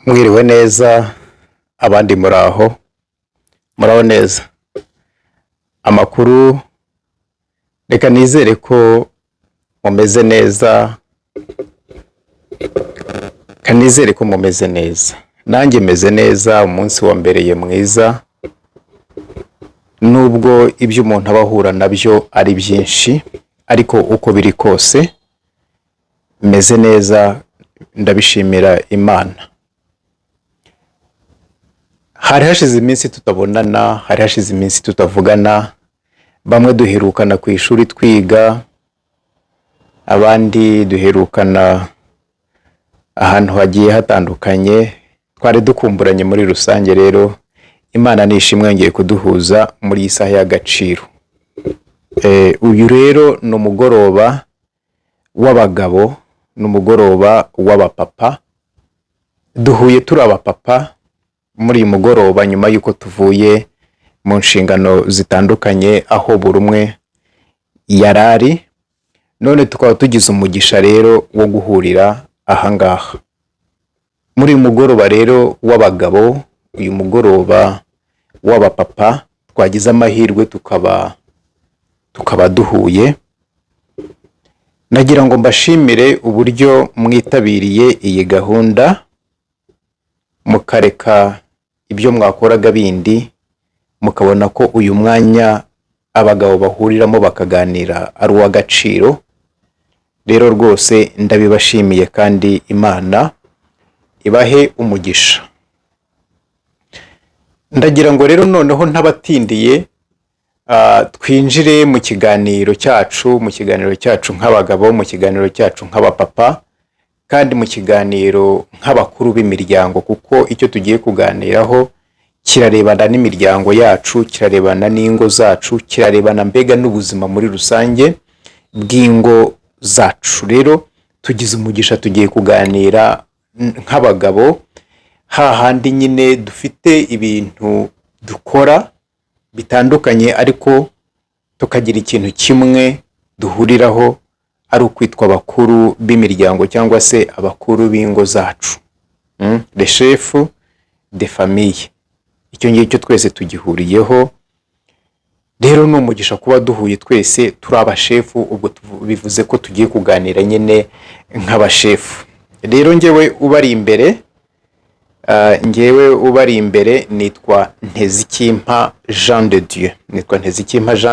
Mwiriwe neza abandi muraho neza. Amakuru reka nizere ko mumeze neza, kanizere ko mumeze neza. Nanjye meze neza, umunsi wa mbereye mwiza, nubwo ibyo umuntu abahura nabyo ari byinshi, ariko uko biri kose meze neza, ndabishimira Imana. Hari hashize iminsi tutabonana, hari hashize iminsi tutavugana, bamwe duherukana ku ishuri twiga, abandi duherukana ahantu hagiye hatandukanye, twari dukumburanye muri rusange. Rero Imana nishimwe ngiye kuduhuza muri isaha y'agaciro. Uyu rero ni umugoroba w'abagabo, ni umugoroba w'abapapa. Duhuye turi abapapa muri uyu mugoroba nyuma y'uko tuvuye mu nshingano zitandukanye aho buri umwe yarari, none tukaba tugize umugisha rero wo guhurira ahangaha muri uyu mugoroba rero w'abagabo, uyu mugoroba w'abapapa. Twagize amahirwe tukaba duhuye. Nagira ngo mbashimire uburyo mwitabiriye iyi gahunda, mukareka ibyo mwakoraga bindi, mukabona ko uyu mwanya abagabo bahuriramo bakaganira ari uw'agaciro. Rero rwose ndabibashimiye kandi Imana ibahe umugisha. Ndagira ngo rero noneho ntabatindiye, twinjire mu kiganiro cyacu nk'abagabo, mu kiganiro cyacu nk'abapapa, kandi mu kiganiro nk'abakuru b'imiryango, kuko icyo tugiye kuganiraho kirarebana n'imiryango yacu, kirarebana n'ingo zacu, kirarebana mbega n'ubuzima muri rusange bw'ingo zacu. Rero tugize umugisha, tugiye kuganira nk'abagabo, hahandi nyine dufite ibintu dukora bitandukanye, ariko tukagira ikintu kimwe duhuriraho, ari ukwitwa abakuru b'imiryango cyangwa se abakuru b'ingo zacu, les chefs de famille. Icyo ngicyo twese tugihuriyeho. Rero ni umugisha kuba duhuye twese turi abashefu, ubwo bivuze ko tugiye kuganira nyine nk'abashefu. Rero njyewe ubari imbere nitwa Ntezikimpa Jean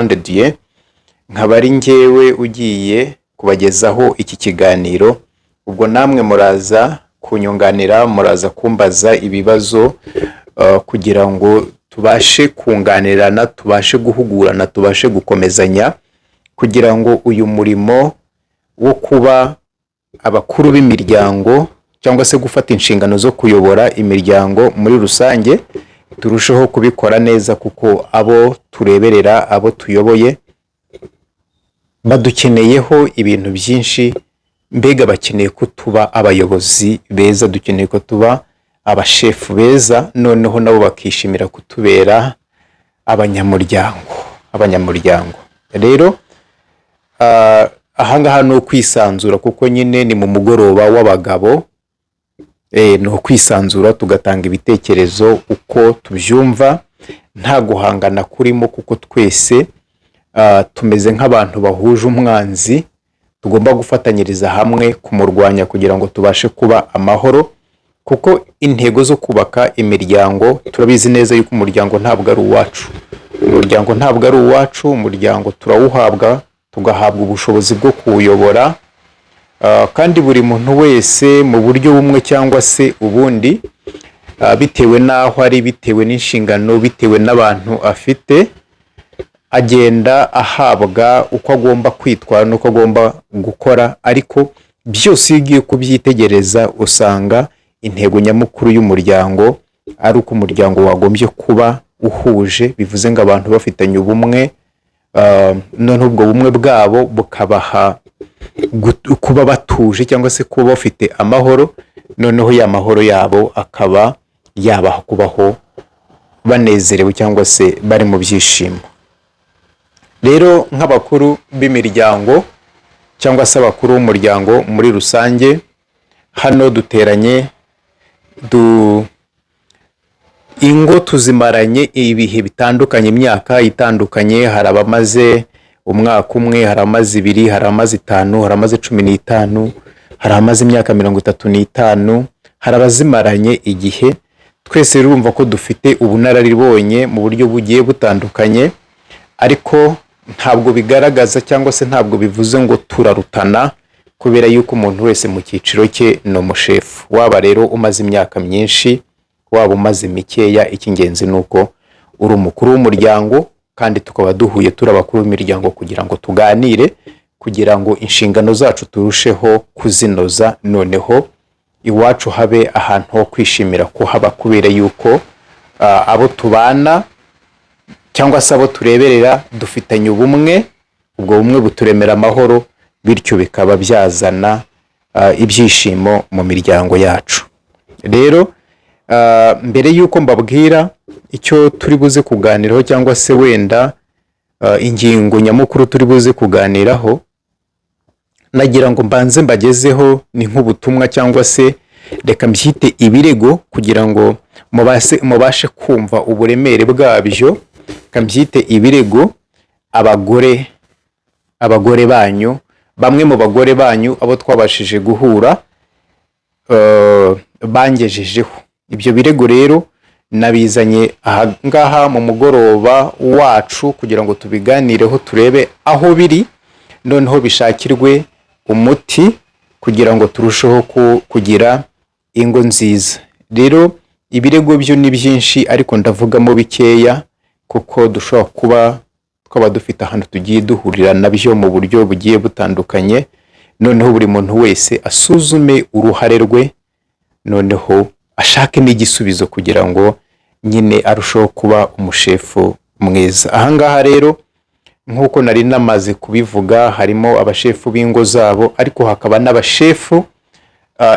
de Dieu, nkaba ari njyewe ugiye kubagezaho iki kiganiro. Ubwo namwe muraza kunyunganira, muraza kumbaza ibibazo, kugira ngo tubashe kunganirana, tubashe guhugurana, tubashe gukomezanya, kugira ngo uyu murimo wo kuba abakuru b'imiryango cyangwa se gufata inshingano zo kuyobora imiryango muri rusange turusheho kubikora neza, kuko abo tureberera, abo tuyoboye badukeneyeho ibintu byinshi. Mbega bakeneye ko tuba abayobozi beza, dukeneye ko tuba abashefu beza, noneho nabo bakishimira kutubera abanyamuryango. Rero ahangaha ni ukwisanzura, kuko nyine ni mu mugoroba w'abagabo. Ni ukwisanzura tugatanga ibitekerezo uko tubyumva, nta guhangana kurimo, kuko twese tumeze nk'abantu bahuje umwanzi, tugomba gufatanyiriza hamwe kumurwanya kugira ngo tubashe kuba amahoro. Kuko intego zo kubaka imiryango, turabizi neza yuko umuryango ntabwo ari uwacu, umuryango turawuhabwa, tugahabwa ubushobozi bwo kuwuyobora, kandi buri muntu wese mu buryo bumwe cyangwa se ubundi, bitewe n'aho ari, bitewe n'inshingano, bitewe n'abantu afite, agenda ahabwa uko agomba kwitwara n'uko agomba gukora. Ariko byose iyo ugiye kubyitegereza, usanga intego nyamukuru y'umuryango ari uko umuryango wagombye kuba uhuje, bivuze ngo abantu bafitanye ubumwe, none ubwo bumwe bwabo bukabaha kuba batuje cyangwa se kuba bafite amahoro, noneho ya mahoro yabo akaba yabaha kubaho banezerewe cyangwa se bari mu byishimo. Rero nk'abakuru b'imiryango cyangwa se abakuru b'umuryango muri rusange, hano duteranye ingo tuzimaranye ibihe bitandukanye, imyaka itandukanye. Hari abamaze umwaka umwe, hari abamaze 2, hari abamaze 5, hari abamaze 15, hari abamaze imyaka 35, hari abazimaranye igihe. Twese urumva ko dufite ubunararibonye mu buryo bugiye butandukanye, ariko ntabwo bigaragaza cyangwa se ntabwo bivuze ngo turarutana, kubera yuko umuntu wese mu cyiciro cye no mushefu. Waba rero umaze imyaka myinshi, waba umaze mikeya, icy'ingenzi nuko uri umukuru w'umuryango, kandi tukaba duhuye turi abakuru b'imiryango kugira ngo tuganire, kugira ngo inshingano zacu turusheho kuzinoza, noneho iwacu habe ahantu ho kwishimira ko haba, kubera yuko abo tubana cyangwa se abo tureberera dufitanye ubumwe. Ubwo bumwe buturemera amahoro, bityo bikaba byazana ibyishimo mu miryango yacu. Rero mbere yuko mbabwira icyo turi buze kuganiraho cyangwa se wenda ingingo nyamukuru turi buze kuganiraho, nagira ngo mbanze mbagezeho ni nk'ubutumwa cyangwa se reka mbyite ibirego, kugira ngo mubashe kumva uburemere bwabyo. Kambyite ibirego abagore banyu, bamwe mu bagore banyu abo twabashije guhura bangejejeho. Ibyo birego rero nabizanye aha ngaha mu mugoroba wacu kugira ngo tubiganireho, turebe aho biri, noneho bishakirwe umuti kugira ngo turusheho kugira ingo nziza. Rero ibirego byo ni byinshi, ariko ndavugamo bikeya kuko dushobora kuba twaba dufite ahantu tugiye duhurira nabyo mu buryo bugiye butandukanye. Noneho buri muntu wese asuzume uruhare rwe, noneho ashake n'igisubizo kugira ngo nyine arusheho kuba umushefu mwiza. Aha ngaha rero nk'uko nari namaze kubivuga, harimo abashefu b'ingo zabo, ariko hakaba n'abashefu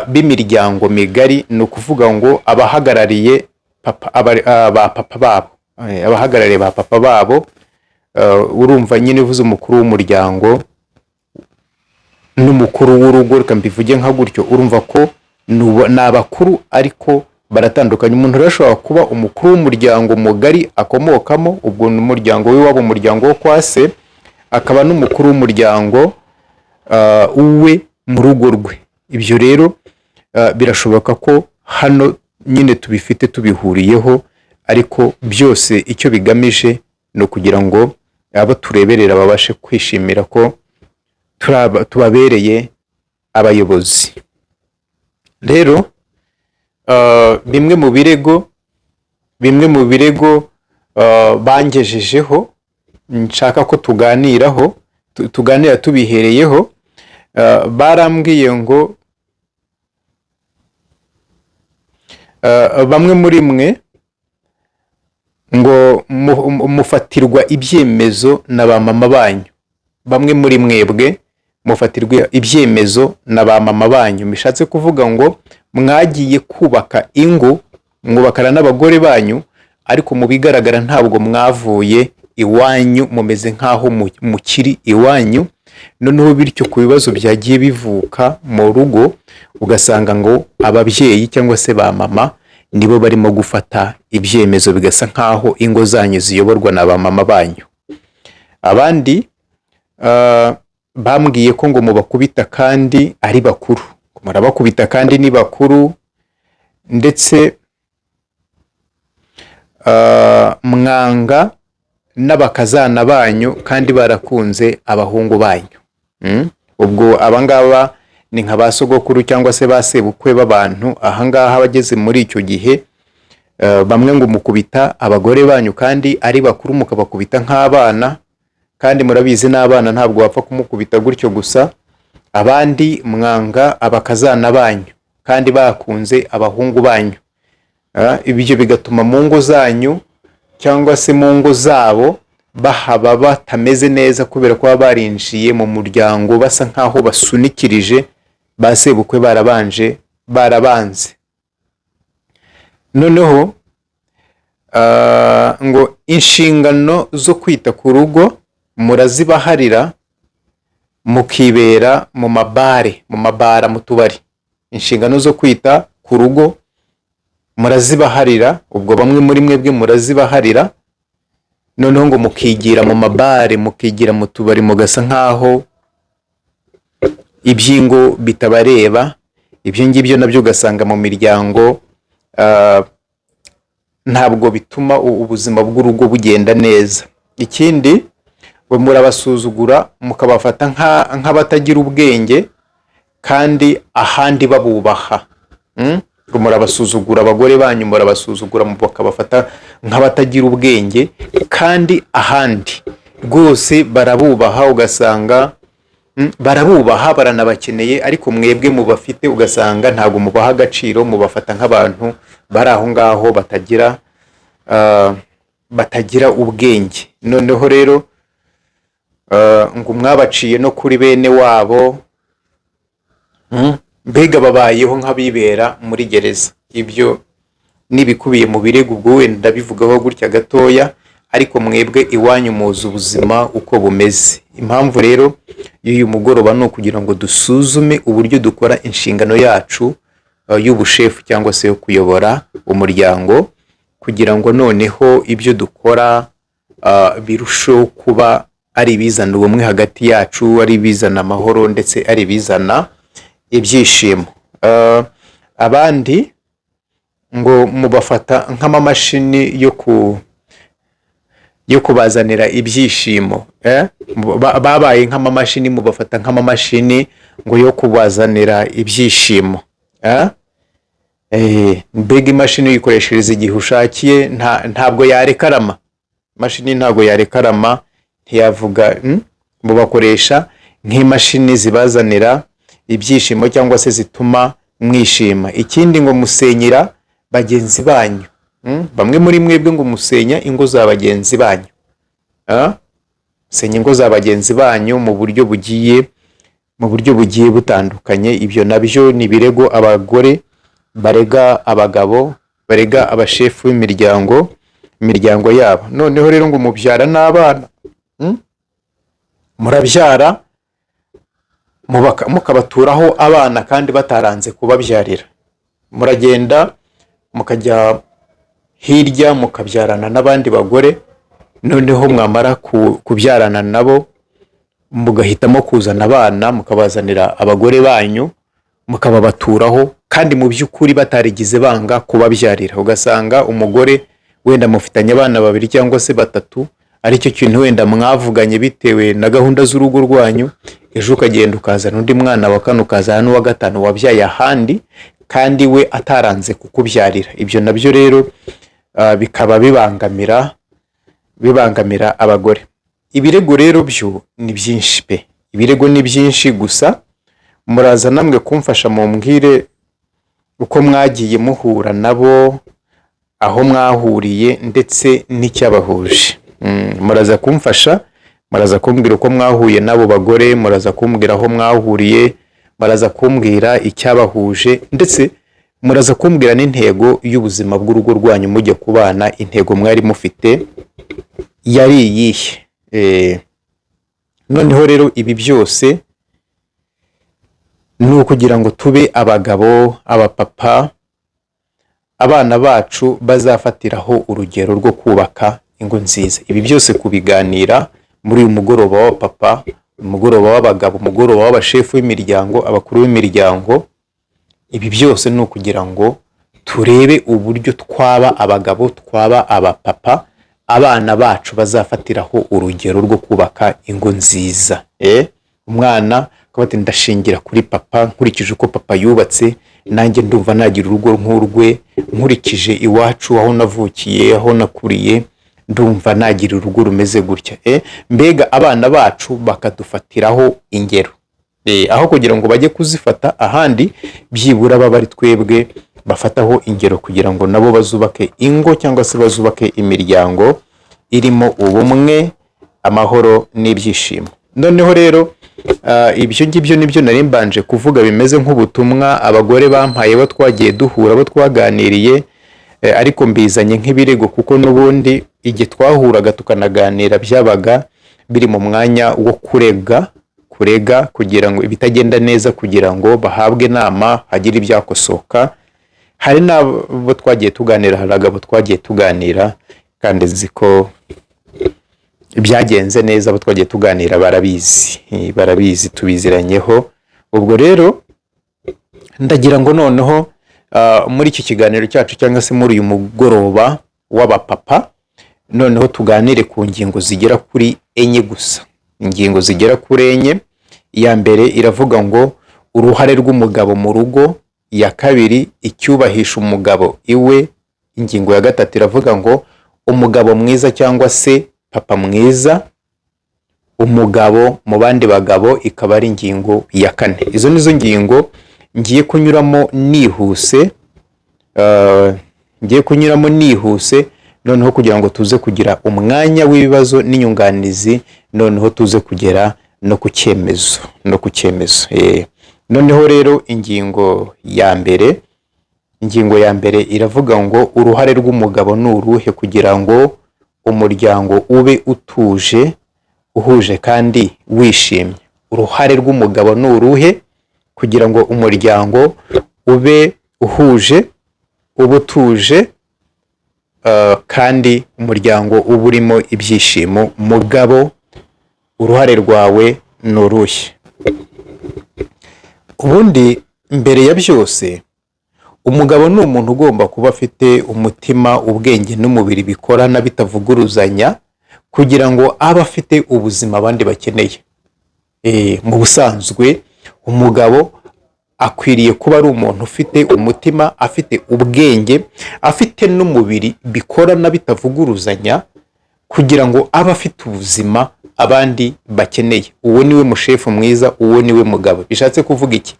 b'imiryango migari. Ni ukuvuga ngo abahagarariye ba papa babo, abahagarariye ba papa babo. Urumva nyine uvuze umukuru w'umuryango n'umukuru w'urugo, reka mbivuge nka gutyo. Urumva ko ni abakuru ariko baratandukanye. Umuntu arashobora kuba umukuru w'umuryango mugari akomokamo, ubwo n'umuryango we wabo, umuryango wo kwa se, akaba n'umukuru w'umuryango uwe mu rugo rwe. Ibyo rero birashoboka ko hano nyine tubifite tubihuriyeho, ariko byose icyo bigamije no kugira ngo abo tureberera babashe kwishimira ko tubabereye abayobozi. Rero bimwe mu birego bangejejeho nshaka ko tuganira tubihereyeho. Barambwiye ngo bamwe muri mwe ngo mufatirwa ibyemezo na ba mama banyu. Bamwe muri mwebwe mufatirwa ibyemezo na ba mama banyu. Mishatse kuvuga ngo mwagiye kubaka ingo, mwubakana n'abagore banyu, ariko mu bigaragara ntabwo mwavuye iwanyu, mumeze nk'aho mukiri iwanyu. Noneho bityo ku bibazo byagiye bivuka mu rugo, ugasanga ngo ababyeyi cyangwa se ba mama nibo barimo gufata ibyemezo, bigasa nk'aho ingo zanyu ziyoborwa na ba mama banyu. Abandi bambwiye ko ngo mubakubita kandi ari bakuru, murabakubita kandi ni bakuru, ndetse mwanga n'abakazana banyu kandi barakunze abahungu banyu. Ubwo abangaba ni nka ba sogokuru cyangwa se ba sebukwe b'abantu. Ahangaha bageze muri icyo gihe, bamwe ngo mukubita abagore banyu kandi ari bakuru, mukabakubita nk'abana, kandi murabizi n'abana ntabwo wapfa kumukubita gutyo gusa. Abandi mwanga abakazana banyu kandi bakunze abahungu banyu. Ibyo bigatuma mu ngo zanyu cyangwa se mu ngo zabo bahaba batameze neza, kubera ko barinjiye mu muryango basa nkaho basunikirije ba sebukwe barabanze. Noneho ngo inshingano zo kwita ku rugo murazibaharira, mukibera mu mabara, mu tubari. Inshingano zo kwita ku rugo murazibaharira, ubwo bamwe muri mwebwe murazibaharira, noneho ngo mukigira mu mabare, mukigira mu tubari, mugasa nkaho iby'ingo bitabareba. Ibyo ngibyo nabyo ugasanga mu miryango ntabwo bituma ubuzima bw'urugo bugenda neza. Ikindi, we murabasuzugura mukabafata nk'abatagira ubwenge kandi ahandi babubaha. Ngo murabasuzugura abagore banyu, murabasuzugura bakabafata nk'abatagira ubwenge kandi ahandi rwose barabubaha, ugasanga barabubaha, baranabakeneye, ariko mwebwe mubafite ugasanga ntabwo mubaha agaciro, mubafata nk'abantu bari aho ngaho batagira ubwenge. Noneho rero ngo mwabaciye no kuri bene wabo, mbega babayeho nk'abibera muri gereza. Ibyo nibikubiye mu birego, ubwo wenda ndabivugaho gutya gatoya, ariko mwebwe iwanyu muzi ubuzima uko bumeze. Impamvu rero y'uyu mugoroba ni ukugira ngo dusuzume uburyo dukora inshingano yacu y'ubushefu cyangwa se yo kuyobora umuryango, kugira ngo noneho ibyo dukora birusheho kuba ari ibizana ubumwe hagati yacu, ari ibizana amahoro, ndetse ari ibizana ibyishimo. Abandi ngo mubafata nk'amamashini yo kubazanira ibyishimo, babaye nk'amamashini, mubafata nk'amamashini ngo yo kubazanira ibyishimo. Mbega imashini uyikoreshereza igihe ushakiye, ntabwo yarekarama. Imashini ntabwo yarekarama, ntiyavuga. Mubakoresha nk'imashini zibazanira ibyishimo cyangwa se zituma mwishima. Ikindi, ngo musenyera bagenzi banyu. Bamwe muri mwebwe ngo musenya ingo za bagenzi banyu. Senya ingo za bagenzi banyu mu buryo bugiye butandukanye. Ibyo nabyo ni birego abagore barega abagabo, barega abashefu b'imiryango yabo. Noneho rero ngo mubyara n'abana, murabyara mukabaturaho abana kandi bataranze kubabyarira. Muragenda mukajya hirya mukabyarana n'abandi bagore, noneho mwamara kubyarana nabo mugahitamo kuzana abana mukabazanira abagore banyu, mukababaturaho kandi mu by'ukuri batarigize banga kubabyarira. Ugasanga umugore wenda mufitanye abana 2 cyangwa se 3, aricyo kintu wenda mwavuganye bitewe na gahunda z'urugo rwanyu, ejo ukagenda ukazana undi mwana wa 4, ukazana n'uwa 5 wabyaye ahandi kandi we ataranze kukubyarira. Ibyo nabyo rero bikaba bibangamira abagore. Ibirego rero byo ni byinshi pe, ibirego ni byinshi. Gusa muraza namwe kumfasha mumbwire uko mwagiye muhura nabo, aho mwahuriye ndetse n'icyabahuje. Muraza kumfasha, muraza kumbwira uko mwahuye nabo bagore, muraza kumbwira aho mwahuriye, muraza kumbwira icyabahuje, ndetse muraza kumbwira n'intego y'ubuzima bw'urugo rwanyu mujya kubana. Intego mwari mufite yari iyihe? Noneho rero ibi byose ni ukugira ngo tube abagabo, abapapa, abana bacu bazafatiraho urugero rwo kubaka ingo nziza. Ibi byose kubiganira muri uyu mugoroba w'abapapa, umugoroba w'abagabo, umugoroba w'abashefu b'imiryango, abakuru b'imiryango. Ibi byose ni ukugira ngo turebe uburyo twaba abagabo, twaba abapapa, abana bacu bazafatiraho urugero rwo kubaka ingo nziza. Umwana akaba ndashingira kuri papa, nkurikije uko papa yubatse, nanjye ndumva nagira urugo nk'urwe, nkurikije iwacu aho navukiye, aho nakuriye, ndumva nagira urugo rumeze gutya. Mbega abana bacu bakadufatiraho ingero, aho kugira ngo bajye kuzifata ahandi, byibura baba ari twebwe bafataho ingero, kugira ngo nabo bazubake ingo cyangwa se bazubake imiryango irimo ubumwe, amahoro n'ibyishimo. Noneho rero ibyo ngibyo nibyo nari mbanje kuvuga, bimeze nk'ubutumwa abagore bampaye, bo twagiye duhura, bo twaganiriye, ariko mbizanye nk'ibirego kuko n'ubundi igihe twahuraga tukanaganira byabaga biri mu mwanya wo kurega kugira ngo ibitagenda neza, kugira ngo bahabwe inama, hagire ibyakosoka, hari n'abo twagiye tuganira, hari abagabo twagiye tuganira kandi nzi ko byagenze neza. Abo twagiye tuganira barabizi tubiziranyeho. Ubwo rero ndagira ngo noneho muri iki kiganiro cyacu cyangwa se muri uyu mugoroba w'abapapa, noneho tuganire ku ngingo zigera kuri enye gusa. Ingingo zigera kuri enye. Iya mbere iravuga ngo uruhare rw'umugabo mu rugo. Iya kabiri icyubahisha umugabo iwe. Ingingo ya gatatu iravuga ngo umugabo mwiza cyangwa se papa mwiza, umugabo mu bandi bagabo, ikaba ari ingingo ya kane. Izo nizo ngingo ngiye kunyuramo nihuse noneho kugira ngo tuze kugira umwanya w'ibibazo n'inyunganizi, noneho tuze kugera no ku cyemezo noneho rero ingingo ya mbere iravuga ngo uruhare rw'umugabo ni uruhe kugira ngo umuryango ube utuje, uhuje kandi wishimye. Uruhare rw'umugabo ni uruhe kugira ngo umuryango ube uhuje, ube utuje, kandi umuryango uba urimo ibyishimo. Mugabo, uruhare rwawe ni uruhe? Ubundi mbere ya byose, umugabo ni umuntu ugomba kuba afite umutima, ubwenge n'umubiri bikorana bitavuguruzanya, kugira ngo abe afite ubuzima abandi bakeneye. Mu busanzwe umugabo akwiriye kuba ari umuntu ufite umutima, afite ubwenge, afite n'umubiri bikorana bitavuguruzanya, kugira ngo abe afite ubuzima abandi bakeneye. Uwo niwe mushefu mwiza, uwo niwe mugabo. Bishatse kuvuga iki?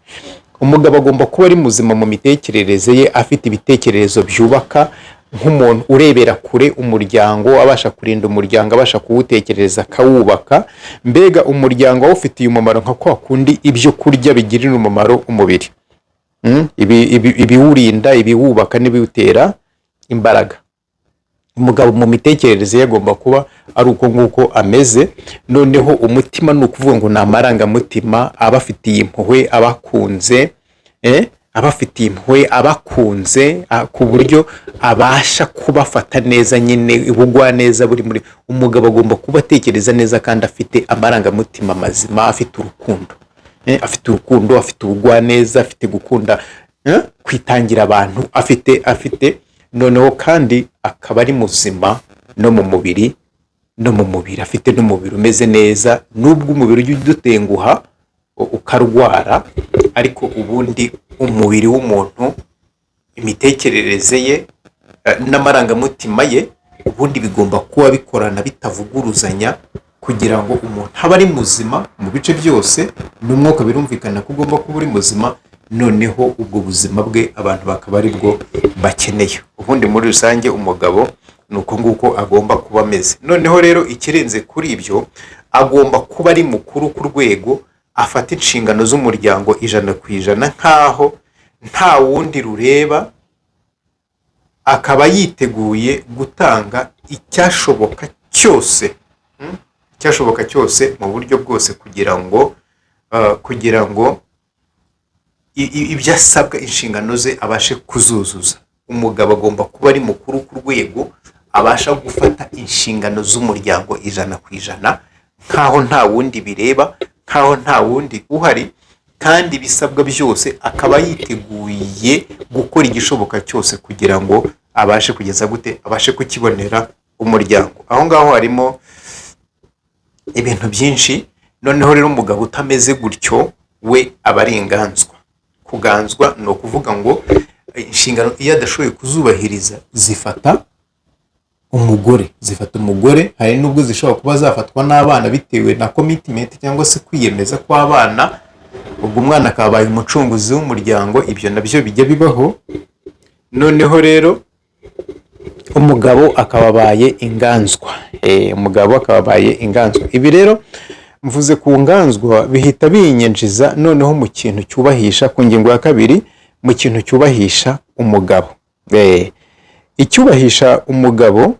Umugabo agomba kuba ari muzima mu mitekerereze ye, afite ibitekerezo byubaka, nk'umuntu urebera kure umuryango, abasha kurinda umuryango, abasha kuwutekereza akawubaka. Mbega umuryango awufitiye umumaro nka kwa kundi ibyo kurya bigirira umumaro umubiri, ibiwurinda, ibiwubaka n'ibiwutera imbaraga. Umugabo mu mitekerereze ye agomba kuba ari uko nguko ameze. Noneho umutima ni ukuvuga ngo ni amarangamutima, abafitiye impuhwe abakunze, abakunze ku buryo abasha kubafata neza, nyine ubugwa neza buri muri. Umugabo agomba kuba atekereza neza kandi afite amarangamutima mazima, afite urukundo, afite ubugwa neza, afite gukunda, kwitangira abantu, afite noneho kandi akaba ari muzima no mu mubiri, afite n'umubiri umeze neza. Nubwo umubiri ujya udutenguha ukarwara, ariko ubundi umubiri w'umuntu, imitekerereze ye n'amarangamutima ye, ubundi bigomba kuba bikorana bitavuguruzanya, kugira ngo umuntu abe ari muzima mu bice byose. N'umwuka birumvikana ko ugomba kuba uri muzima, noneho ubwo buzima bwe abantu bakaba ari bwo bakeneye. Ubundi muri rusange umugabo ni uko nguko agomba kuba ameze. Noneho rero ikirenze kuri ibyo, agomba kuba ari mukuru ku rwego, afata inshingano z'umuryango 100%, nkaho nta wundi rureba, akaba yiteguye gutanga icyashoboka cyose mu buryo bwose, kugira ngo ibyo asabwa, inshingano ze abashe kuzuzuza. Umugabo agomba kuba ari mukuru ku rwego, abasha gufata inshingano z'umuryango 100%, nkaho nta wundi bireba, nkaho nta wundi uhari, kandi ibisabwa byose akaba yiteguye gukora igishoboka cyose kugira ngo abashe kugeza abashe kukibonera umuryango. Aho ngaho harimo ibintu byinshi. Noneho rero umugabo utameze gutyo, we aba ari inganzwa. Kuganzwa ni ukuvuga ngo inshingano iyo adashoboye kuzubahiriza zifata umugore. Hari nubwo zishobora kuba zafatwa n'abana bitewe na commitment cyangwa se kwiyemeza kw'abana, ubwo umwana akabaye umucunguzi w'umuryango. Ibyo nabyo bijya bibaho. Noneho rero umugabo akababaye inganzwa. Ibi rero mvuze ku nganzwa, bihita binyinjiza noneho mu kintu cyubahisha, ku ngingo ya kabiri, mu kintu cyubahisha umugabo. Icyubahisha umugabo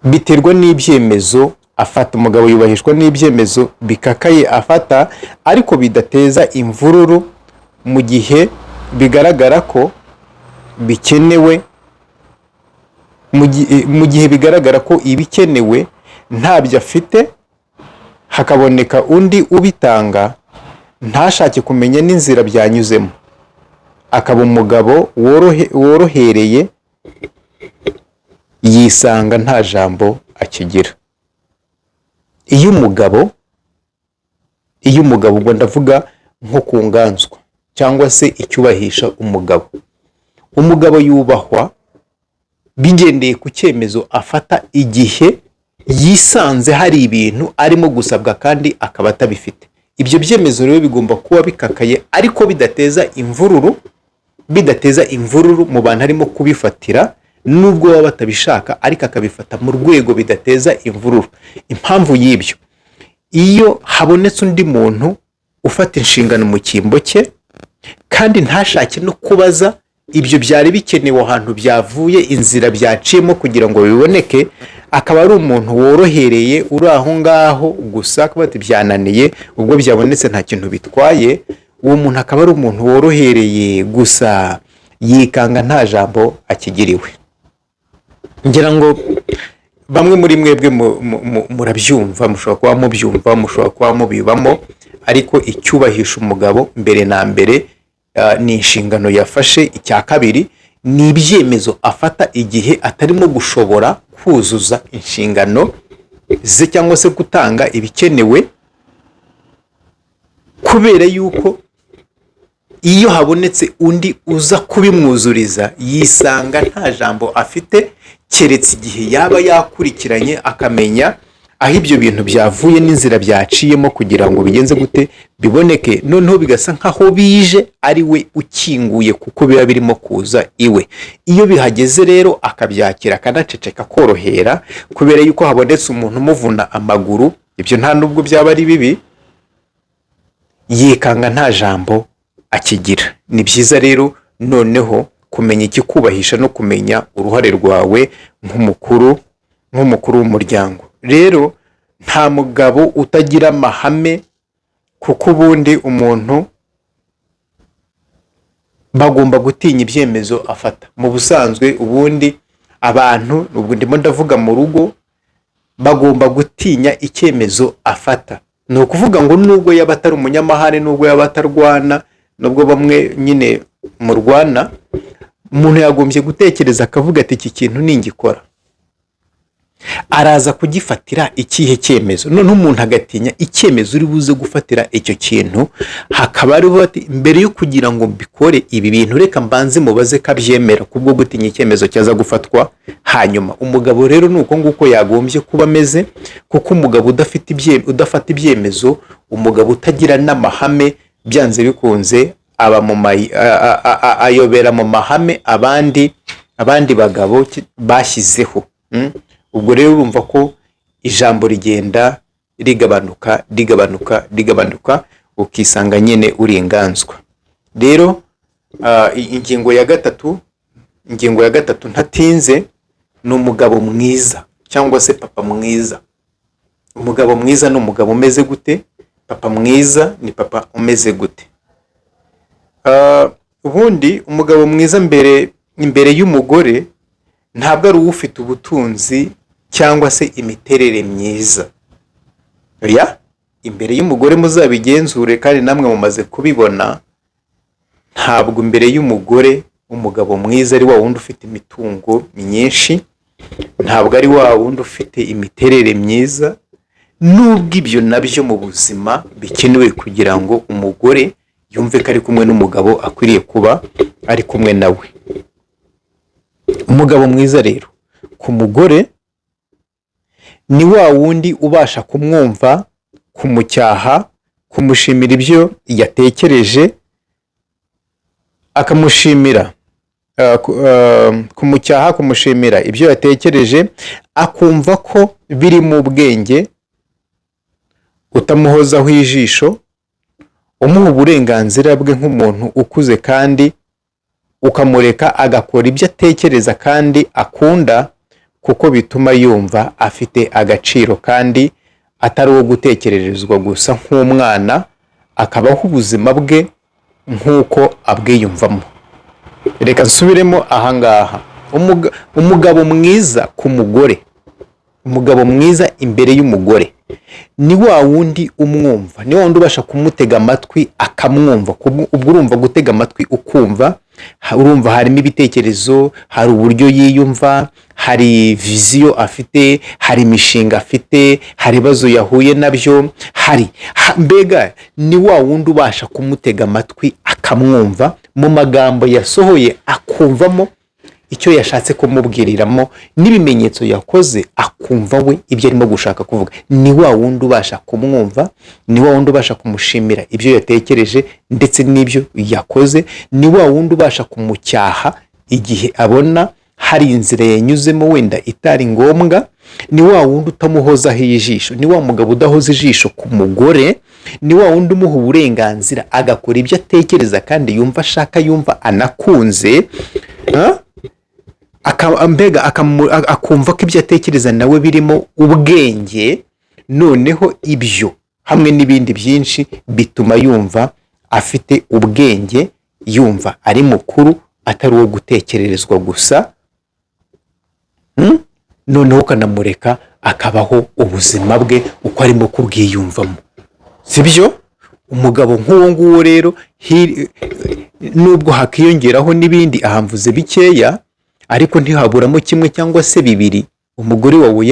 biterwa n'ibyemezo afata. Umugabo yubahishwa n'ibyemezo bikakaye afata, ariko bidateza imvururu mu gihe bigaragara ko bikenewe, mu gihe bigaragara ko ibikenewe ntabyo afite, hakaboneka undi ubitanga, ntashake kumenya n'inzira byanyuzemo, akaba umugabo worohereye, yisanga nta jambo akigira. Iyo umugabo ubwo ndavuga nko ku nganzwa cyangwa se icyubahisha umugabo yubahwa bigendeye ku cyemezo afata igihe yisanze hari ibintu arimo gusabwa kandi akaba atabifite. Ibyo byemezo rero bigomba kuba bikakaye, ariko bidateza imvururu mu bantu arimo kubifatira, nubwo baba batabishaka, ariko akabifata mu rwego bidateza imvururu. Impamvu y'ibyo, iyo habonetse undi muntu ufata inshingano mu cyimbo cye kandi ntashake no kubaza ibyo byari bikenewe ahantu byavuye, inzira byaciyemo kugira ngo biboneke, akaba ari umuntu worohereye uri aho ngaho gusa, kuba ati byananiye, ubwo byabonetse nta kintu bitwaye, uwo muntu akaba ari umuntu worohereye gusa, yikanga nta jambo akigiriwe. Ngira ngo bamwe muri mwebwe murabyumva, mushobora kuba mubyumva, mushobora kuba mubibamo, ariko icyubahisha umugabo mbere na mbere ni inshingano yafashe. Icya kabiri ni ibyemezo afata igihe atarimo gushobora kuzuza inshingano ze cyangwa se gutanga ibikenewe, kubera yuko iyo habonetse undi uza kubimwuzuriza yisanga nta jambo afite, keretse igihe yaba yakurikiranye akamenya aho ibyo bintu byavuye n'inzira byaciyemo kugira ngo bigenze gute biboneke, noneho bigasa nkaho bije ari we ukinguye kuko biba birimo kuza iwe. Iyo bihageze rero akabyakira akanaceceka, korohera, kubera yuko habonetse umuntu umuvuna amaguru, ibyo nta nubwo byaba ari bibi, yikanga nta jambo akigira. Ni byiza rero noneho kumenya ikikubahisha no kumenya uruhare rwawe nk'umukuru w'umuryango. Rero nta mugabo utagira amahame, kuko ubundi umuntu bagomba gutinya ibyemezo afata. Mu busanzwe ubundi abantu, ubwo ndimo ndavuga mu rugo, bagomba gutinya icyemezo afata. Ni ukuvuga ngo nubwo yaba atari umunyamahane, nubwo yaba atarwana, nubwo bamwe nyine murwana, umuntu yagombye gutekereza akavuga ati iki kintu ningikora araza kugifatira ikihe cyemezo. Noneho umuntu agatinya icyemezo uri buze gufatira icyo kintu, hakaba ariho ati mbere yo kugira ngo mbikore ibi bintu reka mbanze mubaze kabyemera, kubwo gutinya icyemezo cyaza gufatwa hanyuma. Umugabo rero nuko nguko yagombye kuba ameze, kuko umugabo udafata ibyemezo, umugabo utagira n'amahame, byanze bikunze aba ayobera mu mahame abandi bagabo bashyizeho. Ubwo rero urumva ko ijambo rigenda rigabanuka, ukisanga nyine uri inganzwa. Rero ingingo ya gatatu ntatinze, ni umugabo mwiza cyangwa se papa mwiza. Umugabo mwiza ni umugabo umeze gute? Papa mwiza ni papa umeze gute? Ubundi umugabo mwiza imbere y'umugore ntabwo ari ufite ubutunzi cyangwa se imiterere myiza. Oya, imbere y'umugore muzabigenzure kandi namwe mumaze kubibona, ntabwo imbere y'umugore umugabo mwiza ari wa wundi ufite imitungo myinshi, ntabwo ari wa wundi ufite imiterere myiza, nubwo ibyo nabyo mu buzima bikenewe kugira ngo umugore yumve ko ari kumwe n'umugabo akwiriye kuba ari kumwe nawe. Umugabo mwiza rero ku mugore ni wa wundi ubasha kumwumva, kumucyaha, kumushimira ibyo yatekereje, akamushimira, kumucyaha, kumushimira ibyo yatekereje, akumva ko biri mu bwenge, utamuhozaho ijisho, umuha uburenganzira bwe nk'umuntu ukuze, kandi ukamureka agakora ibyo atekereza kandi akunda, kuko bituma yumva afite agaciro kandi atari uwo gutekererezwa gusa nk'umwana, akabaho ubuzima bwe nk'uko abwiyumvamo. Reka nsubiremo ahangaha. Umugabo mwiza ku mugore, umugabo mwiza imbere y'umugore ni wa wundi umwumva, ni wa wundi ubasha kumutega amatwi akamwumva. Ubwo urumva gutega amatwi ukumva, urumva harimo ibitekerezo, hari uburyo yiyumva, hari viziyo afite, hari imishinga afite, hari ibibazo yahuye nabyo, mbega ni wa wundi ubasha kumutega amatwi akamwumva, mu magambo yasohoye akumvamo icyo yashatse kumubwiriramo, n'ibimenyetso yakoze akumva we ibyo arimo gushaka kuvuga. Ni wa wundi ubasha kumwumva, ni wa wundi ubasha kumushimira ibyo yatekereje ndetse n'ibyo yakoze, ni wa wundi ubasha kumucyaha igihe abona hari inzira yanyuzemo wenda itari ngombwa, ni wa wundi utamuhozaho ijisho, ni wa mugabo udahoza ijisho ku mugore, ni wa wundi umuha uburenganzira agakora ibyo atekereza kandi yumva ashaka, yumva anakunze, akumva ko ibyo atekereza nawe birimo ubwenge. Noneho ibyo hamwe n'ibindi byinshi bituma yumva afite ubwenge, yumva ari mukuru, atari uwo gutekererezwa gusa. Noneho ukanamureka akabaho ubuzima bwe uko arimo kubwiyumvamo, sibyo? Umugabo nk'uwo nguwo rero, nubwo hakiyongeraho n'ibindi ahamvuze bikeya, ariko ntihaburamo kimwe cyangwa se bibiri umugore wawe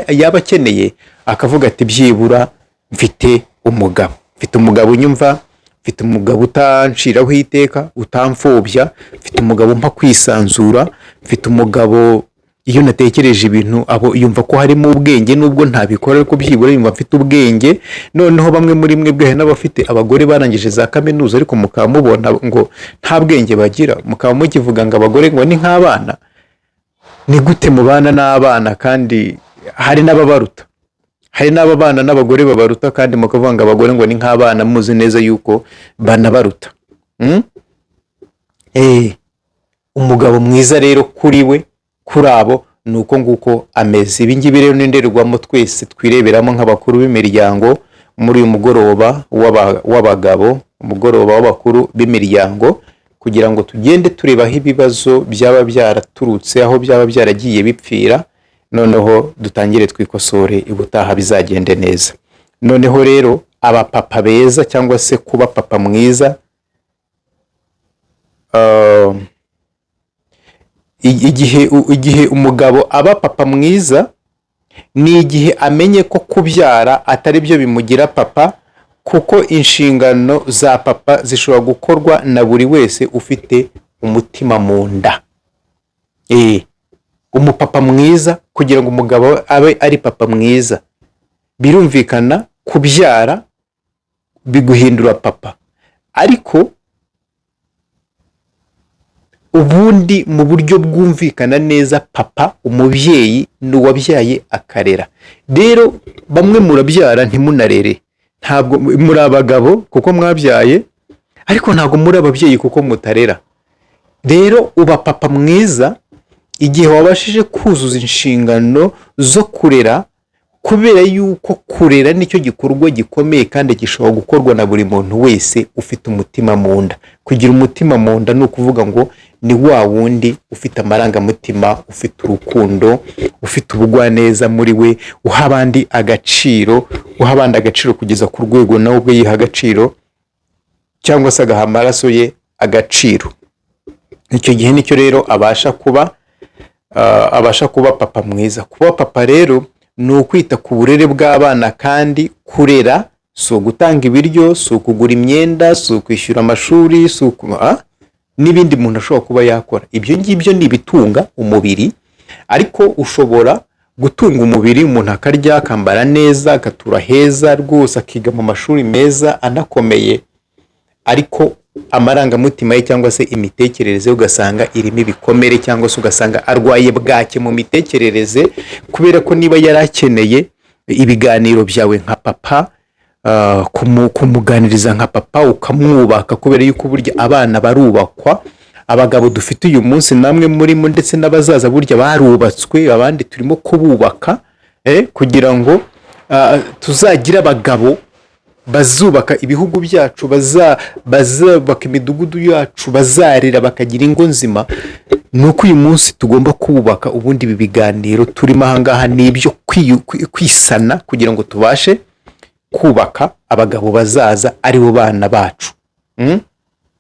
yaba akeneye, akavuga ati byibura mfite umugabo unyumva, mfite umugabo utanciraho iteka, utamfobya, mfite umugabo mpa kwisanzura, mfite umugabo iyo natekereje ibintu yumva ko harimo ubwenge, nubwo ntabikora ariko byibura yumva mfite ubwenge. Noneho bamwe muri mwe bwe n'abafite abagore barangije za kaminuza ariko mukaba mubona ngo nta bwenge bagira, mukaba mukivuga ngo abagore ngo ni nk'abana. Ni gute mubana n'abana kandi hari n'ababaruta, hari n'ababana n'abagore babaruta kandi mukavuga ngo abagore ngo ni nk'abana, muzi neza yuko banabaruta. Umugabo mwiza rero kuri we, kuri abo, ni uko nguko ameze. Ibi ngibi rero n'indorerwamo twese twireberamo nk'abakuru b'imiryango muri uyu mugoroba w'abagabo, umugoroba w'abakuru b'imiryango, kugira ngo tugende tureba aho ibibazo byaba byaraturutse, aho byaba byaragiye bipfira, noneho dutangire twikosore, ubutaha bizagende neza. Noneho rero abapapa beza cyangwa se kuba papa mwiza, igihe umugabo aba papa mwiza ni igihe amenye ko kubyara atari byo bimugira papa, kuko inshingano za papa zishobora gukorwa na buri wese ufite umutima mu nda. Umupapa mwiza, kugira ngo umugabo abe ari papa mwiza, birumvikana kubyara biguhindura papa, ariko ubundi mu buryo bwumvikana neza, papa umubyeyi ni uwabyaye akarera. Rero bamwe murabyara ntimunarere, ntabwo muri abagabo kuko mwabyaye, ariko ntabwo muri ababyeyi kuko mutarera. Rero uba papa mwiza igihe wabashije kuzuza inshingano zo kurera, kubera yuko kurera nicyo gikorwa gikomeye kandi gishobora gukorwa na buri muntu wese ufite umutima mu nda. Kugira umutima mu nda ni ukuvuga ngo ni wa wundi ufite amarangamutima, ufite urukundo, ufite ubugwaneza muri we, uha abandi agaciro, kugeza ku rwego nawe ubwe yiha agaciro, cyangwa se agaha amaraso ye agaciro. Icyo gihe nicyo rero abasha kuba papa mwiza. Kuba papa rero ni ukwita ku burere bw'abana, kandi kurera si ugutanga ibiryo, si ukugura imyenda, si ukwishyura amashuri, si n'ibindi umuntu ashobora kuba yakora. Ibyo ngibyo ni ibitunga umubiri, ariko ushobora gutunga umubiri, umuntu akarya, akambara neza, agatura heza rwose, akiga mu mashuri meza anakomeye, ariko amarangamutima ye cyangwa se imitekerereze ugasanga irimo ibikomere, cyangwa se ugasanga arwaye bwake mu mitekerereze, kubera ko niba yarakeneye ibiganiro byawe nka papa, kumuganiriza nka papa, ukamwubaka, kubera yuko burya abana barubakwa. Abagabo dufite uyu munsi namwe murimo, ndetse n'abazaza burya barubatswe, abandi turimo kububaka, kugira ngo tuzagire abagabo bazubaka ibihugu byacu, bazubaka imidugudu yacu, bazarira bakagira ingo nzima. Ni uko uyu munsi tugomba kubaka. Ubundi ibi biganiro turimo ahangaha ni ibyo kwisana kugira ngo tubashe kubaka abagabo bazaza ari bo bana bacu.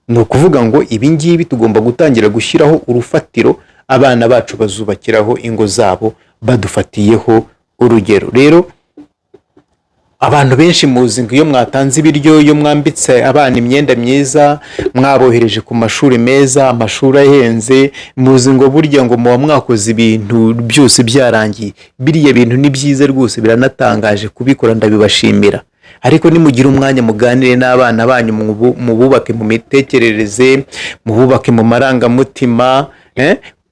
Ni ukuvuga ngo ibi ngibi tugomba gutangira gushyiraho urufatiro abana bacu bazubakiraho ingo zabo badufatiyeho urugero. Rero abantu benshi muzi ngo iyo mwatanze ibiryo, iyo mwambitse abana imyenda myiza, mwabohereje ku mashuri meza, amashuri ahenze, muzi ngo burya ngo muba mwakoze ibintu byose byarangiye. Biriya bintu ni byiza rwose, biranatangaje kubikora, ndabibashimira. Ariko nimugira umwanya muganire n'abana banyu, mububake mu mitekerereze, mububake mu marangamutima,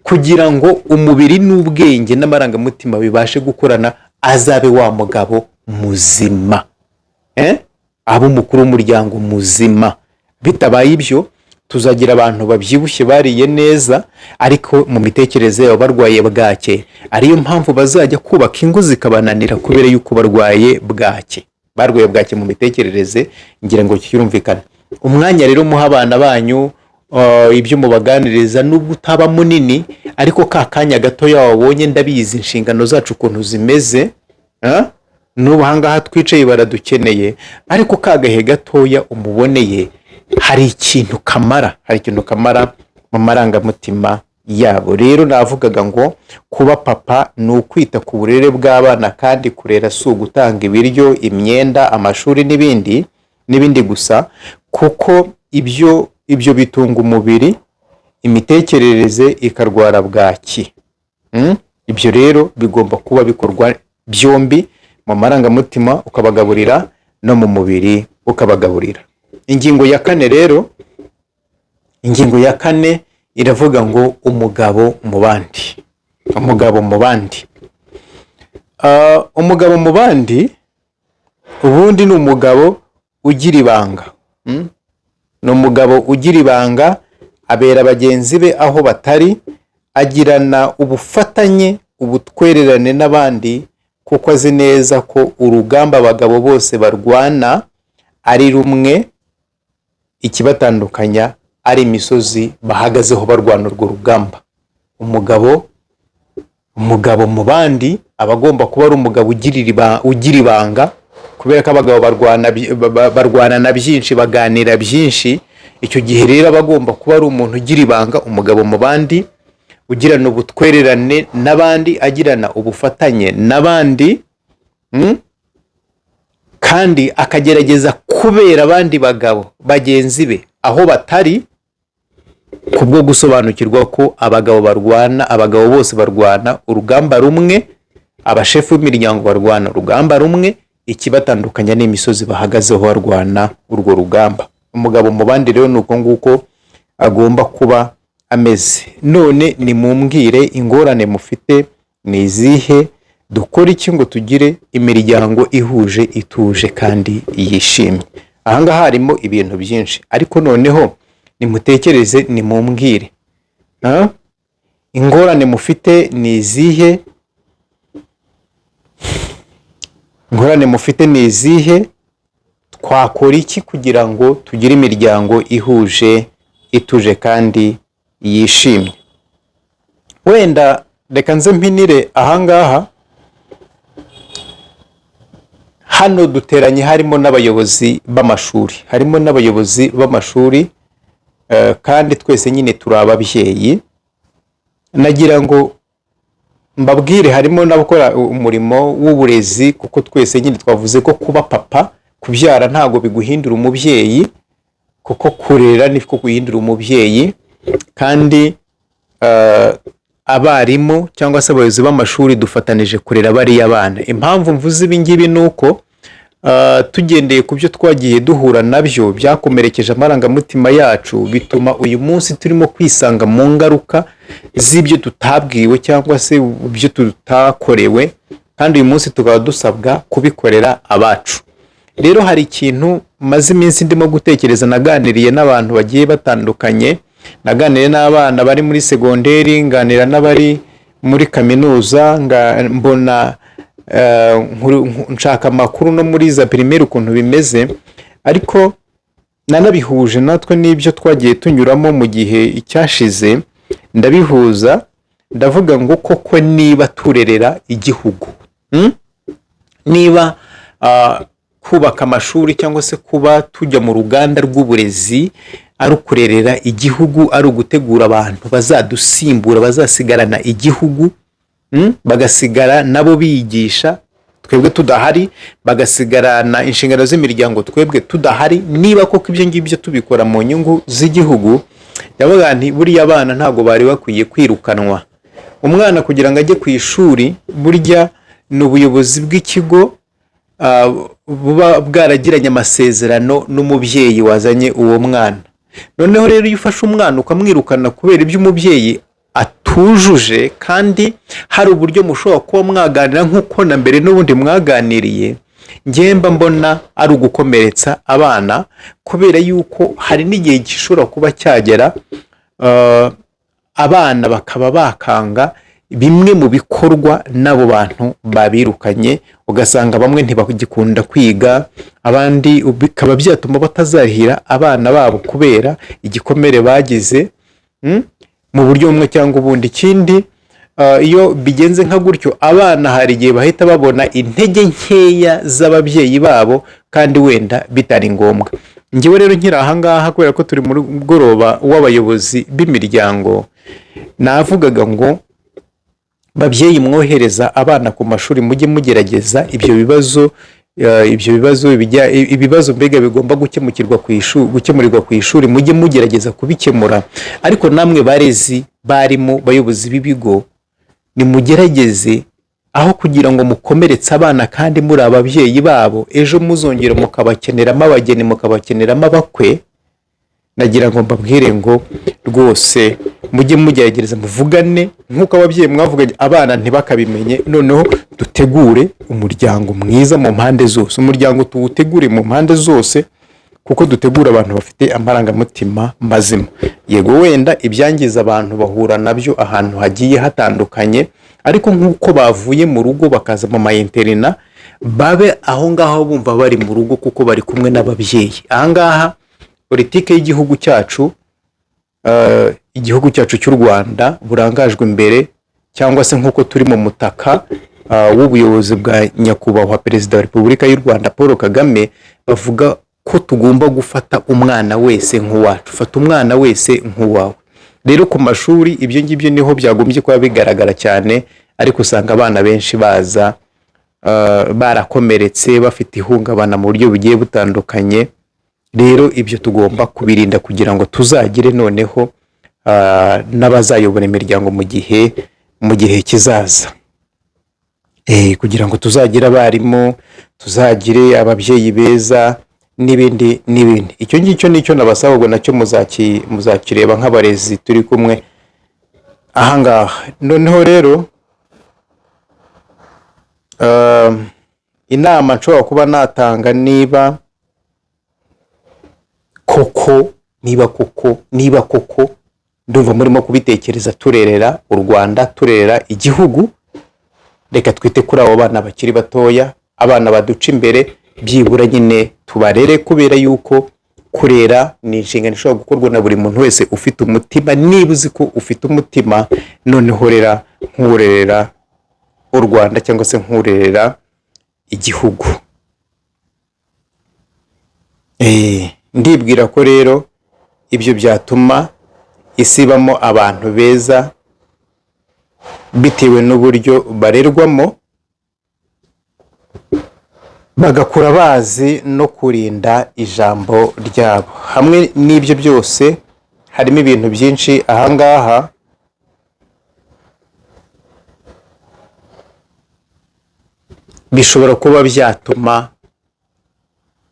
kugira ngo umubiri n'ubwenge n'amarangamutima bibashe gukorana, azabe wa mugabo muzima, abo umukuru w'umuryango muzima. Bitabaye ibyo tuzagira abantu babyibushye bariye neza ariko mu mitekerereze yabo barwaye bwake. Ariyo mpamvu bazajya kubaka ingo zikabananira kubera yuko barwaye bwake mu mitekerereze. Ngira ngo kirumvikana. Umwanya rero muha abana banyu ibyo mubaganiriza nubwo utaba munini, ariko ka kanya gatoya wabonye, ndabizi inshingano zacu ukuntu zimeze, n'ubu ahangaha twicaye baradukeneye, ariko kagahe gatoya umuboneye hari ikintu kamara mu marangamutima yabo. Rero navugaga ngo kuba papa ni ukwita ku burere bw'abana, kandi kurera si ugutanga ibiryo, imyenda, amashuri n'ibindi gusa, kuko ibyo bitunga umubiri, imitekerereze ikarwara bwaki. Ibyo rero bigomba kuba bikorwa byombi, mu marangamutima ukabagaburira no mu mubiri ukabagaburira. Ingingo ya kane rero, ingingo ya kane iravuga ngo umugabo mu bandi. Umugabo mu bandi ubundi ni umugabo ugira ibanga. Ni umugabo ugira ibanga, abera bagenzi be aho batari, agirana ubufatanye, ubutwererane n'abandi, kuko azi neza ko urugamba abagabo bose barwana ari rumwe, ikibatandukanya ari imisozi bahagazeho barwana urwo rugamba. Umugabo mu bandi aba agomba kuba ari umugabo ugira ibanga, kubera ko abagabo barwana na byinshi, baganira byinshi. Icyo gihe rero aba agomba kuba ari umuntu ugira ibanga, umugabo mu bandi, ugirana ubutwererane n'abandi, agirana ubufatanye n'abandi, kandi akagerageza kubera abandi bagabo bagenzi be aho batari, kubwo gusobanukirwa ko abagabo bose barwana urugamba rumwe, abashefu b'imiryango barwana urugamba rumwe, ikibatandukanya n'imisozi bahagazeho barwana urwo rugamba. Umugabo mu bandi rero ni uko nguko agomba kuba ameze. None nimumbwire ingorane mufite ni izihe, dukora iki ngo tugire imiryango ihuje, ituje kandi yishimye. Ahangaha harimo ibintu byinshi, ariko noneho nimutekereze, nimumbwire ingorane mufite ni izihe, twakora iki kugira ngo tugire imiryango ihuje, ituje kandi yishimye. Wenda reka nze mpinire ahangaha. Hano duteranye harimo n'abayobozi b'amashuri, kandi twese nyine turi ababyeyi. Nagira ngo mbabwire, harimo n'abakora umurimo w'uburezi, kuko twese nyine twavuze ko kuba papa, kubyara ntago biguhindura umubyeyi, kuko kurera niko guhindura umubyeyi. Kandi abarimu cyangwa se abayobozi b'amashuri dufatanije kurera bariya bana. Impamvu mvuze ibi ngibi ni uko tugendeye ku byo twagiye duhura nabyo byakomerekeje amarangamutima yacu, bituma uyu munsi turimo kwisanga mu ngaruka z'ibyo tutabwiwe cyangwa se ibyo tutakorewe, kandi uyu munsi tukaba dusabwa kubikorera abacu. Rero hari ikintu maze iminsi ndimo gutekereza, naganiriye n'abantu bagiye batandukanye, naganiriye n'abana bari muri segonderi, nganira n'abari muri kaminuza, mbona nshaka amakuru no muri za primaire ukuntu bimeze, ariko nanabihuje natwe n'ibyo twagiye tunyuramo mu gihe icyashize, ndabihuza ndavuga ngo koko niba turerera igihugu, niba kubaka amashuri cyangwa se kuba tujya mu ruganda rw'uburezi ari ukurerera igihugu, ari ugutegura abantu bazadusimbura bazasigarana igihugu, bagasigara nabo biyigisha twebwe tudahari, bagasigarana inshingano z'imiryango twebwe tudahari, niba koko ibyo ngibyo tubikora mu nyungu z'igihugu, ndavuga nti buriya abana ntabwo bari bakwiye kwirukanwa. Umwana kugira ngo ajye ku ishuri, burya ni ubuyobozi bw'ikigo buba bwaragiranye amasezerano n'umubyeyi wazanye uwo mwana. Noneho rero iyo ufashe umwana ukamwirukana kubera ibyo umubyeyi atujuje, kandi hari uburyo mushobora kuba mwaganira nk'uko na mbere n'ubundi mwaganiriye, ngemba mbona ari ugukomeretsa abana, kubera yuko hari n'igihe gishobora kuba cyagera abana bakaba bakanga bimwe mu bikorwa n'abo bantu babirukanye, ugasanga bamwe ntibagikunda kwiga, abandi bikaba byatuma batazahira abana babo kubera igikomere bagize mu buryo bumwe cyangwa ubundi. Ikindi, iyo bigenze nka gutyo, abana hari igihe bahita babona intege nkeya z'ababyeyi babo kandi wenda bitari ngombwa. Ngewe rero nkiri ahangaha kubera ko turi mu mugoroba w'abayobozi b'imiryango, navugaga ngo babyeyi mwohereza abana ku mashuri, mujye mugerageza ibibazo mbega bigomba gukemurirwa ku ishuri, mujye mugerageza kubikemura. Ariko namwe barezi, barimo bayobozi b'ibigo, nimugerageze aho kugira ngo mukomeretse abana kandi muri ababyeyi babo, ejo muzongera mukabakeneramo abageni, mukabakeneramo abakwe. Nagira ngo mbabwire ngo rwose mujye mugerageza muvugane nk'uko ababyeyi mwavuganye, abana ntibakabimenye. Noneho dutegure umuryango mwiza mu mpande zose, umuryango tuwutegure mu mpande zose, kuko dutegura abantu bafite amarangamutima mazima. Yego wenda ibyangiza abantu bahura nabyo ahantu hagiye hatandukanye, ariko nk'uko bavuye mu rugo bakaza mu mayinterina, babe aho ngaho bumva bari mu rugo kuko bari kumwe n'ababyeyi. Ahangaha politike y'igihugu cyacu, igihugu cyacu cy'u Rwanda burangajwe imbere, cyangwa se nk'uko turi mu mutaka w'ubuyobozi bwa nyakubahwa Perezida wa Repubulika y'u Rwanda Paul Kagame, bavuga ko tugomba gufata umwana wese nk'uwacu, fata umwana wese nk'uwawe. Rero ku mashuri ibyo ngibyo niho byagombye kuba bigaragara cyane, ariko usanga abana benshi baza barakomeretse, bafite ihungabana mu buryo bugiye butandukanye. Rero ibyo tugomba kubirinda kugira ngo tuzagire noneho n'abazayobora imiryango mu gihe kizaza, kugira ngo tuzagire abarimu, tuzagire ababyeyi beza n'ibindi n'ibindi. Icyo ngicyo nicyo nabasaba, ubwo nacyo muzakireba nk'abarezi turi kumwe ahangaha. Noneho rero inama nshobora kuba natanga, niba koko ndumva murimo kubitekereza, turerera u Rwanda, turerera igihugu, reka twite kuri abo bana bakiri batoya, abana baduca imbere, byibura nyine tubarere, kubera yuko kurera ni inshingano ishobora gukorwa na buri muntu wese ufite umutima. Niba uzi ko ufite umutima, noneho rera nk'urerera u Rwanda cyangwa se nk'urerera igihugu. Ndibwira ko rero ibyo byatuma isi ibamo abantu beza bitewe n'uburyo barerwamo, bagakura bazi no kurinda ijambo ryabo. Hamwe n'ibyo byose harimo ibintu byinshi ahangaha bishobora kuba byatuma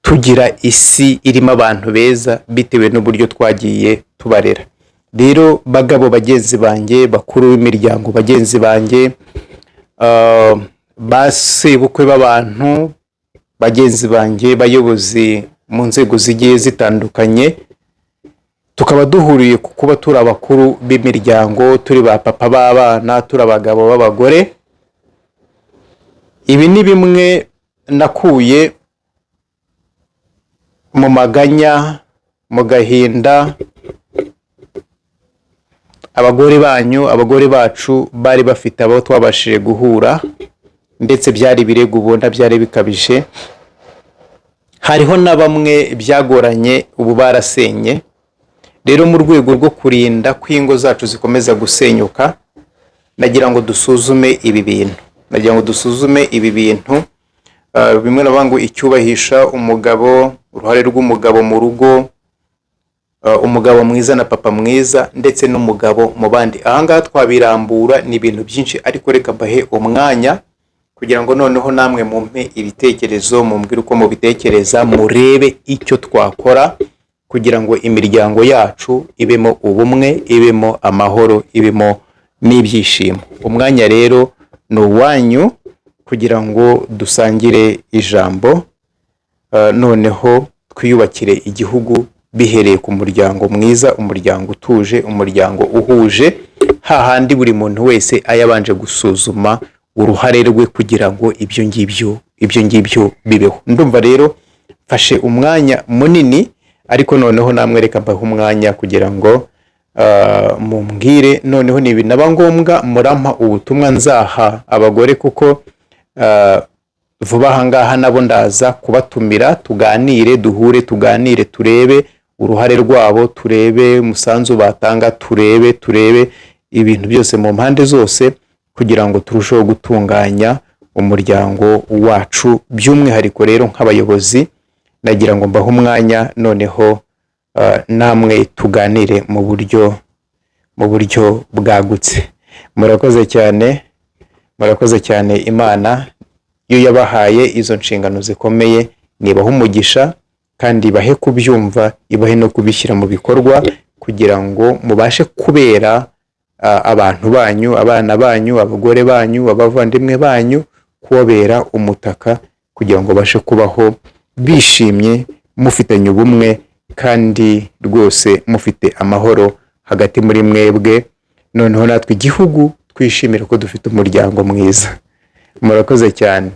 tugira isi irimo abantu beza bitewe n'uburyo twagiye tubarera. Rero bagabo bagenzi banjye, bakuru b'imiryango bagenzi banjye, basebukwe b'abantu bagenzi banjye, bayobozi mu nzego zigiye zitandukanye, tukaba duhuriye ku kuba turi abakuru b'imiryango, turi ba papa b'abana, turi abagabo b'abagore. ibi ni bimwe nakuye mu maganya, mu gahinda abagore bacu bari bafite, abo twabashije guhura, ndetse byari birego ubona byari bikabije. Hariho na bamwe byagoranye, ubu barasenye. Rero mu rwego rwo kurinda ko ingo zacu zikomeza gusenyuka, nagira ngo dusuzume ibi bintu. Bimwe navuga ngo icyubahisha umugabo, uruhare rw'umugabo mu rugo, umugabo mwiza na papa mwiza, ndetse n'umugabo mu bandi. Ahangaha twabirambura ni ibintu byinshi, ariko reka mbahe umwanya kugira ngo noneho namwe mumpe ibitekerezo, mumbwire uko mubitekereza, murebe icyo twakora kugira ngo imiryango yacu ibemo ubumwe, ibemo amahoro, ibemo n'ibyishimo. Umwanya rero ni uwanyu kugira ngo dusangire ijambo, noneho twiyubakire igihugu bihereye ku muryango mwiza, umuryango utuje, umuryango uhuje, hahandi buri muntu wese ayabanje gusuzuma uruhare rwe kugira ngo ibyo ngibyo bibeho. Ndumva rero mfashe umwanya munini, ariko noneho namwe reka mbahe umwanya kugira ngo mumbwire noneho nibinaba ngombwa murampa ubutumwa nzaha abagore, kuko vuba ahangaha nabo ndaza kubatumira, tuganire, duhure, tuganire, turebe uruhare rwabo, turebe umusanzu batanga, turebe ibintu byose mu mpande zose, kugira ngo turusheho gutunganya umuryango wacu. By'umwihariko rero nk'abayobozi nagira ngo mbahe umwanya noneho namwe tuganire mu buryo bwagutse. Murakoze cyane. Imana iyo yabahaye izo nshingano zikomeye, nibaha umugisha kandi ibahe kubyumva, ibahe no kubishyira mu bikorwa, kugira ngo mubashe kubera abantu banyu, abana banyu, abagore banyu, abavandimwe banyu, kubabera umutaka, kugira ngo bashe kubaho bishimye, mufitanye ubumwe, kandi rwose mufite amahoro hagati muri mwebwe. Noneho natwe igihugu twishimira ko dufite umuryango mwiza. Murakoze cyane.